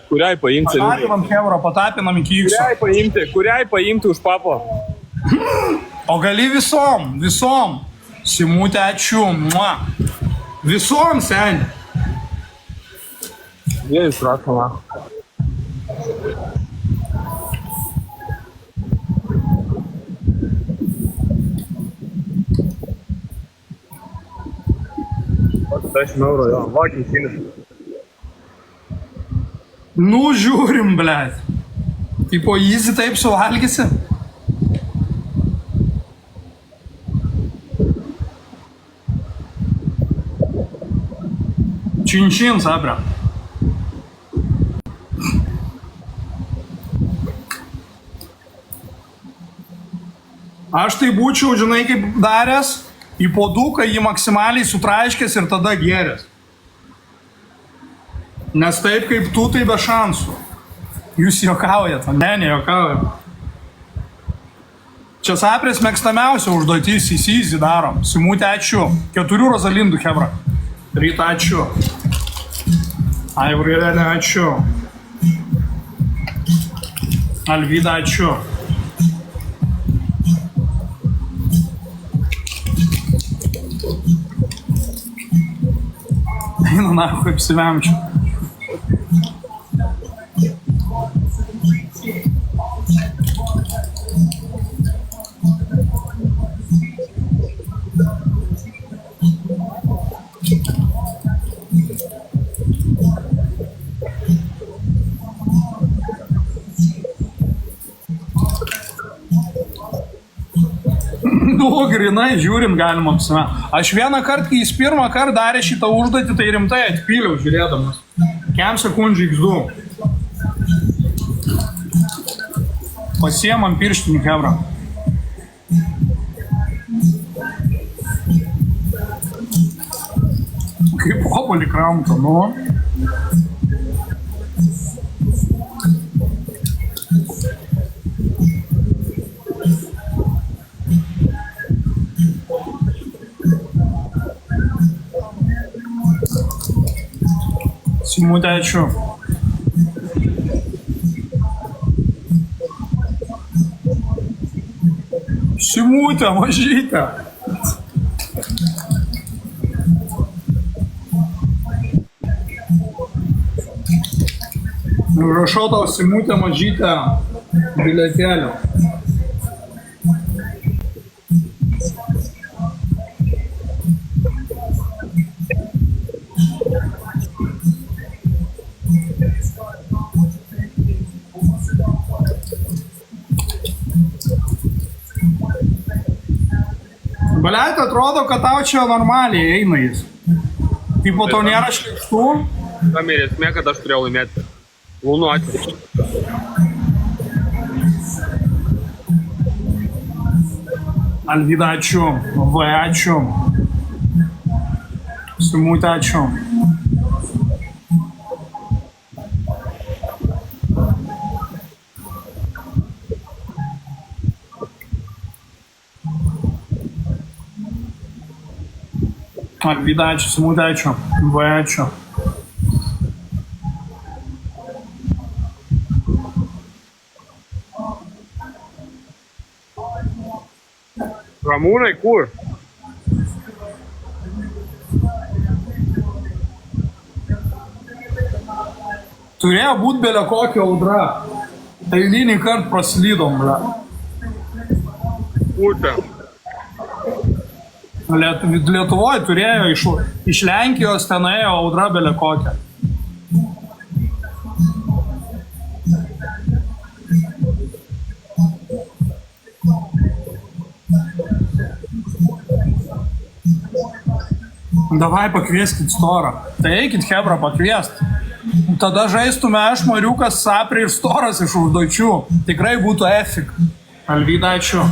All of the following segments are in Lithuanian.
Kuriai paimti? Patapinam Hebra, patapinam iki X. Kuriai paimti už papo? O gali visom. Simutė, ačiū. Mua. Visom, seniai. Jie įsrakoma. €10 jo, vakim kinis. Nu, žiūrim, blėt. Tipo, easy taip suvalgysi. Čin, sabra. Aš tai būčiau, žinai, kaip daręs, į puoduką jį maksimaliai sutraiškęs ir tada gėręs. Nes taip kaip tu, tai be šansų. Jūs juokaujat, ne juokaujat. Čia saprės mėgstamiausia užduotys, įsizy darom. Simutė, ačiū. 4 Rozalindų, Hebra. Ryta, ačiū. Aivrilė, ačiū. Alvyda, ačiū. Einu nahui apsivemčiau. Nu, grinai, žiūrim, galim apsivemti. Aš vieną kartą, kai jis pirmą kartą darė šitą užduotį, tai rimtai atpyliau žiūrėdamas. Kem sekundžių X2. Pasiemam pirštinį, Hebra. Kaip obolį kramto, nu. Simutė, ačiū. Simutė, mažytė. Rašau tau, Simutė, mažytė, bilietėlio. Baliat, atrodo, kad tau čia normaliai eina jis. Taip, po to nėra šlikštų. Tam ir esmė, kad aš turėjau laimėti. Lūnų atveju. Alvyda, ačiū. V, ačiū. Simutė, ačiū. Alvyda, ačiū. Simutė, ačiū. V, ačiū. Ramūnai, kur? Turėjo būt belė kokia audra. Eilinį kartą praslydom, ble. Kur ten? Lietuvoje turėjo iš Lenkijos ten ėjo audra belė kokia. Davai pakvieskit Storą. Tai eikit, Hebra, pakviest. Tada žaistume aš, Mariukas, Sapri ir Storas iš užduočių. Tikrai būtų efik. Alvyda, ačiū.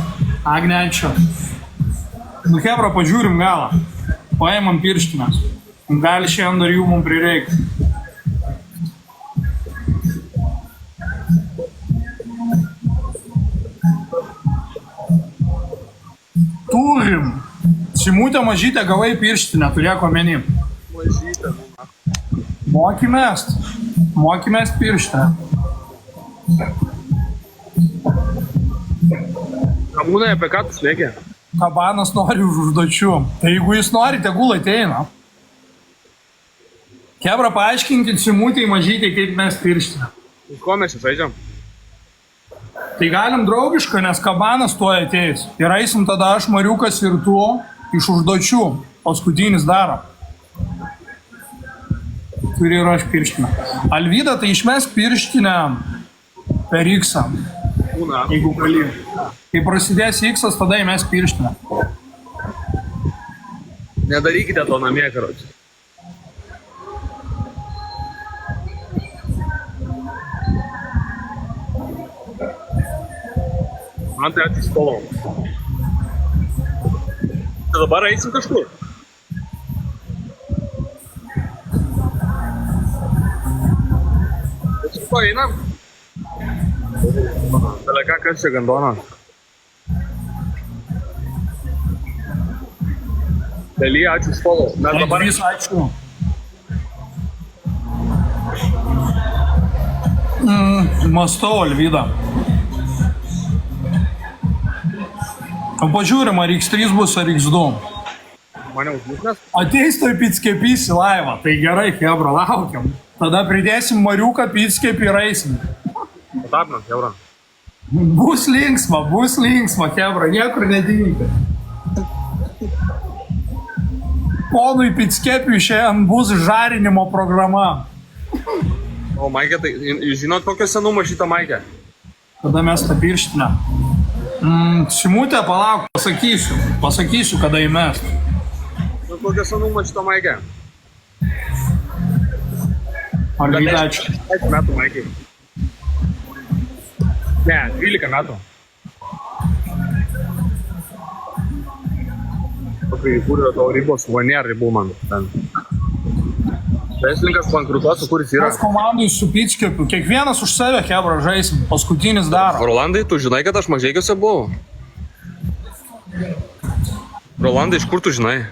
Agne, ačiū. Nu, Hebra, pažiūrim galą. Paimam pirštinės. Gali šiandien dar jų mums prireikti. Turim. Simutė, mažytė, gavai pirštinę, turėk omeny. Mažytė. Mokimės. Mokymės pirštę. Ramūnai, apie ką tu šneki? Kabanas nori už užduočių. Tai jeigu jis nori, tegul ateina. Kebra, paaiškinkit Simutei mažytei, kaip mes pirštinę. Iš ko mes čia žaidžiam? Tai galim draugišką, nes kabanas tuo ateis. Ir eisim tada aš, Mariukas ir tu iš užduočių. Paskutinis daro. Turi ir aš pirštinę. Alvyda, tai išmes pirštinę per X-ą. Būna. Jeigu gali. Kai prasidės X-as, tada įmes pirštinę. Nedarykite to namie, karoči. Man tai atsistolau. Tai dabar eisim kažkur. Tai su ko einam? Daleka, kas čia gandonas? Daly, ačiū už follow. Mes dabar... Vis, ačiū. Mastau, Alvyda. O pažiūrim, ar X3 bus, ar X2. Mane užbūsnės? Ateis toj pitskepys į laivą. Tai gerai, Hebra, laukiam. Tada pridėsim Mariuką pitskepį ir eisim. Patapnas, Hebra. Bus linksma, Hebra, niekur nedingti. Ponui Pitskepiui šiandien bus žarinimo programa. O Maikė, tai jūs žinot kokio senumo šitą Maikę? Tada mes tą pirštinę. Simutė, palauk, pasakysiu, kada įmest. Nu, kokio senumo šitą Maikę? Alvyda, ačiū. 10 metų Maikai. Ne, 12 metų. Kai kur yra tavo ribos, va nėra ribų man. Verslininkas bankrutuos, kuris yra. Mes komandai su Pitskepiu, kiekvienas už save, Hebra, žaisim, paskutinis daro. Rolandai, tu žinai, kad aš Mažeikiuose buvau? Rolandai, iš kur tu žinai?